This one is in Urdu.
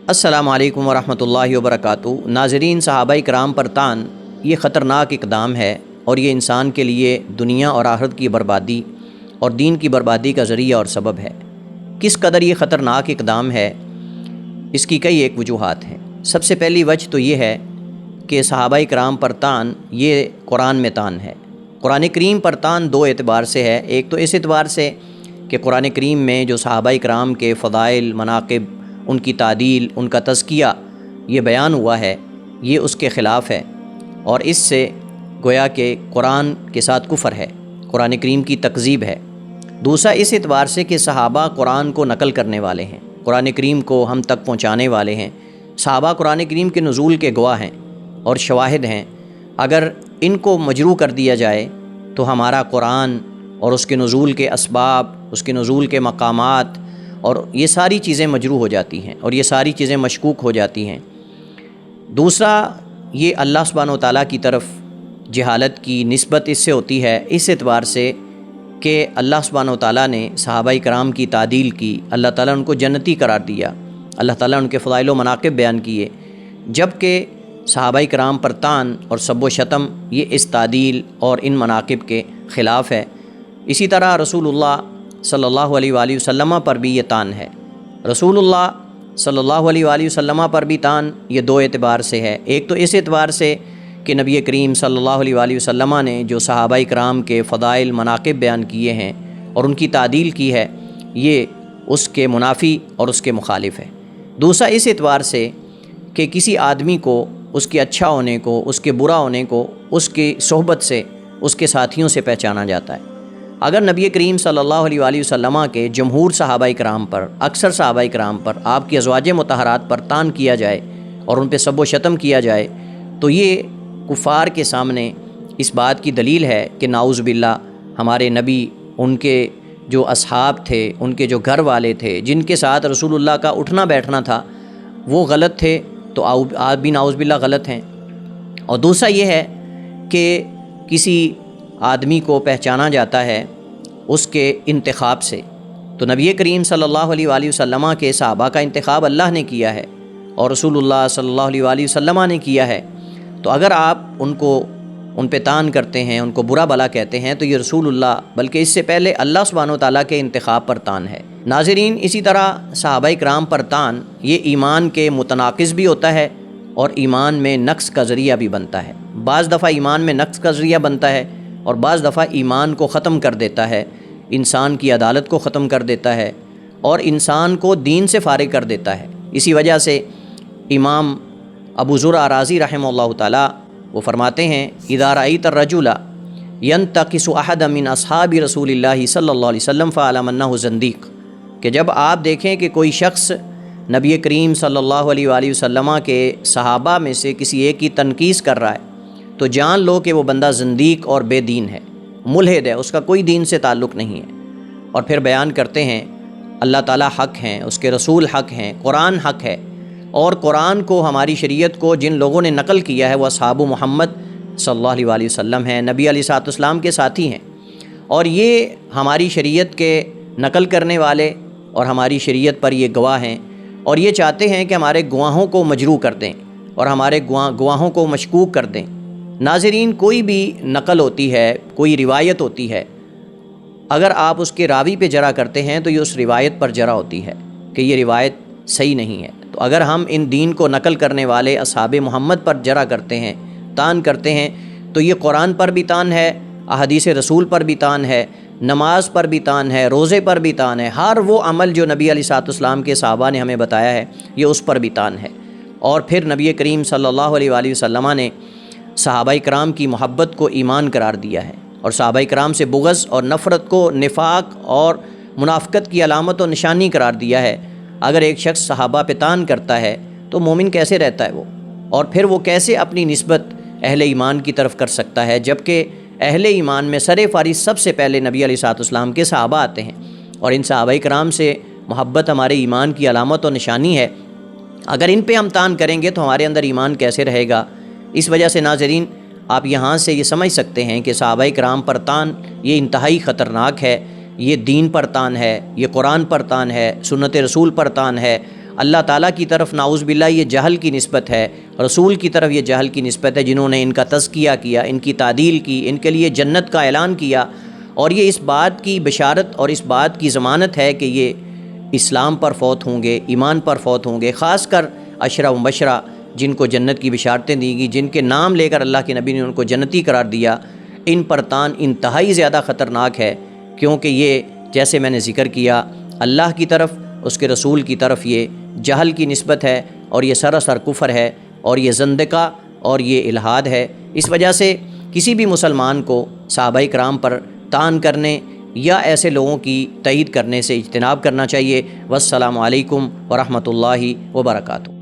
السلام علیکم ورحمۃ اللہ وبرکاتہ۔ ناظرین، صحابہ کرام پر طعن یہ خطرناک اقدام ہے اور یہ انسان کے لیے دنیا اور آخرت کی بربادی اور دین کی بربادی کا ذریعہ اور سبب ہے۔ کس قدر یہ خطرناک اقدام ہے، اس کی کئی ایک وجوہات ہیں۔ سب سے پہلی وجہ تو یہ ہے کہ صحابہ کرام پر طعن یہ قرآن میں طعن ہے۔ قرآن کریم پر طعن دو اعتبار سے ہے۔ ایک تو اس اعتبار سے کہ قرآن کریم میں جو صحابہ کرام کے فضائل، مناقب، ان کی تعدیل، ان کا تزکیہ یہ بیان ہوا ہے، یہ اس کے خلاف ہے اور اس سے گویا کہ قرآن کے ساتھ کفر ہے، قرآن کریم کی تکذیب ہے۔ دوسرا اس اعتبار سے کہ صحابہ قرآن کو نقل کرنے والے ہیں، قرآن کریم کو ہم تک پہنچانے والے ہیں۔ صحابہ قرآن کریم کے نزول کے گواہ ہیں اور شواہد ہیں۔ اگر ان کو مجروح کر دیا جائے تو ہمارا قرآن اور اس کے نزول کے اسباب، اس کے نزول کے مقامات اور یہ ساری چیزیں مجروح ہو جاتی ہیں اور یہ ساری چیزیں مشکوک ہو جاتی ہیں۔ دوسرا یہ اللہ سبحانہ و تعالیٰ کی طرف جہالت کی نسبت اس سے ہوتی ہے، اس اعتبار سے کہ اللہ سبحانہ و تعالیٰ نے صحابہ کرام کی تعدیل کی، اللہ تعالیٰ نے ان کو جنتی قرار دیا، اللہ تعالیٰ نے ان کے فضائل و مناقب بیان کیے، جبکہ صحابہ کرام پر طعن اور سب و شتم یہ اس تعدیل اور ان مناقب کے خلاف ہے۔ اسی طرح رسول اللہ صلی اللہ علیہ وآلہ وسلم پر بھی یہ طعن ہے۔ رسول اللہ صلی اللہ علیہ وآلہ وسلم پر بھی طعن یہ دو اعتبار سے ہے۔ ایک تو اس اعتبار سے کہ نبی کریم صلی اللہ علیہ وآلہ وسلم نے جو صحابہ کرام کے فضائل، مناقب بیان کیے ہیں اور ان کی تعدیل کی ہے، یہ اس کے منافی اور اس کے مخالف ہے۔ دوسرا اس اعتبار سے کہ کسی آدمی کو اس کے اچھا ہونے کو، اس کے برا ہونے کو اس کی صحبت سے، اس کے ساتھیوں سے پہچانا جاتا ہے۔ اگر نبی کریم صلی اللہ علیہ وآلہ وسلم کے جمہور صحابہ کرام پر، اکثر صحابہ کرام پر، آپ کی ازواج مطہرات پر طعن کیا جائے اور ان پہ سب و شتم کیا جائے تو یہ کفار کے سامنے اس بات کی دلیل ہے کہ نعوذ باللہ ہمارے نبی، ان کے جو اصحاب تھے، ان کے جو گھر والے تھے، جن کے ساتھ رسول اللہ کا اٹھنا بیٹھنا تھا، وہ غلط تھے تو آپ بھی نعوذ باللہ غلط ہیں۔ اور دوسرا یہ ہے کہ کسی آدمی کو پہچانا جاتا ہے اس کے انتخاب سے، تو نبی کریم صلی اللہ علیہ وآلہ وسلم کے صحابہ کا انتخاب اللہ نے کیا ہے اور رسول اللہ صلی اللہ علیہ وآلہ وسلم نے کیا ہے۔ تو اگر آپ ان پہ طعن کرتے ہیں، ان کو برا بلا کہتے ہیں، تو یہ رسول اللہ بلکہ اس سے پہلے اللہ سبحانہ و تعالیٰ کے انتخاب پر طعن ہے۔ ناظرین، اسی طرح صحابہ کرام پر طعن یہ ایمان کے متناقض بھی ہوتا ہے اور ایمان میں نقص کا ذریعہ بھی بنتا ہے۔ بعض دفعہ ایمان میں نقص کا ذریعہ بنتا ہے اور بعض دفعہ ایمان کو ختم کر دیتا ہے، انسان کی عدالت کو ختم کر دیتا ہے اور انسان کو دین سے فارغ کر دیتا ہے۔ اسی وجہ سے امام ابو زرع رازی رحمہ اللہ تعالیٰ وہ فرماتے ہیں، اذا رأیت الرجل ینتقص احدا من اصحاب رسول اللہ صلی اللہ علیہ وسلم فاعلم انہ زندیق، کہ جب آپ دیکھیں کہ کوئی شخص نبی کریم صلی اللہ علیہ وآلہ وسلم کے صحابہ میں سے کسی ایک کی تنقیص کر رہا ہے تو جان لو کہ وہ بندہ زندیق اور بے دین ہے، ملحد ہے، اس کا کوئی دین سے تعلق نہیں ہے۔ اور پھر بیان کرتے ہیں اللہ تعالیٰ حق ہیں، اس کے رسول حق ہیں، قرآن حق ہے، اور قرآن کو، ہماری شریعت کو جن لوگوں نے نقل کیا ہے وہ اصحاب محمد صلی اللہ علیہ وآلہ وسلم ہیں، نبی علیہ الصلوۃ والسلام کے ساتھی ہیں، اور یہ ہماری شریعت کے نقل کرنے والے اور ہماری شریعت پر یہ گواہ ہیں، اور یہ چاہتے ہیں کہ ہمارے گواہوں کو مجروح کر دیں اور ہمارے گواہوں کو مشکوک کر دیں۔ ناظرین، کوئی بھی نقل ہوتی ہے، کوئی روایت ہوتی ہے، اگر آپ اس کے راوی پہ جرح کرتے ہیں تو یہ اس روایت پر جرح ہوتی ہے کہ یہ روایت صحیح نہیں ہے۔ تو اگر ہم ان دین کو نقل کرنے والے اصحاب محمد پر جرح کرتے ہیں، طعن کرتے ہیں، تو یہ قرآن پر بھی طعن ہے، احادیث رسول پر بھی طعن ہے، نماز پر بھی طعن ہے، روزے پر بھی طعن ہے، ہر وہ عمل جو نبی علیہ الصلوۃ والسلام کے صحابہ نے ہمیں بتایا ہے یہ اس پر بھی طعن ہے۔ اور پھر نبی کریم صلی اللہ علیہ وآلہ وسلم نے صحابہ کرام کی محبت کو ایمان قرار دیا ہے اور صحابہ کرام سے بغض اور نفرت کو نفاق اور منافقت کی علامت و نشانی قرار دیا ہے۔ اگر ایک شخص صحابہ پہ طعن کرتا ہے تو مومن کیسے رہتا ہے وہ، اور پھر وہ کیسے اپنی نسبت اہل ایمان کی طرف کر سکتا ہے، جبکہ اہل ایمان میں سر فہرست سب سے پہلے نبی علیہ الصلوۃ والسلام کے صحابہ آتے ہیں، اور ان صحابہ کرام سے محبت ہمارے ایمان کی علامت و نشانی ہے۔ اگر ان پہ ہم طعن کریں گے تو ہمارے اندر ایمان کیسے رہے گا؟ اس وجہ سے ناظرین، آپ یہاں سے یہ سمجھ سکتے ہیں کہ صحابہ کرام پر طعن یہ انتہائی خطرناک ہے، یہ دین پر طعن ہے، یہ قرآن پر طعن ہے، سنت رسول پر طعن ہے، اللہ تعالیٰ کی طرف نعوذ باللہ یہ جہل کی نسبت ہے، رسول کی طرف یہ جہل کی نسبت ہے، جنہوں نے ان کا تزکیہ کیا، ان کی تعدیل کی، ان کے لیے جنت کا اعلان کیا، اور یہ اس بات کی بشارت اور اس بات کی ضمانت ہے کہ یہ اسلام پر فوت ہوں گے، ایمان پر فوت ہوں گے۔ خاص کر عشرہ مبشرہ جن کو جنت کی بشارتیں دی گئی، جن کے نام لے کر اللہ کے نبی نے ان کو جنتی قرار دیا، ان پر تان انتہائی زیادہ خطرناک ہے، کیونکہ یہ جیسے میں نے ذکر کیا اللہ کی طرف، اس کے رسول کی طرف یہ جہل کی نسبت ہے، اور یہ سراسر کفر ہے، اور یہ زندقہ اور یہ الحاد ہے۔ اس وجہ سے کسی بھی مسلمان کو صحابہ کرام پر طعن کرنے یا ایسے لوگوں کی تائید کرنے سے اجتناب کرنا چاہیے۔ والسلام علیکم ورحمۃ اللہ وبرکاتہ۔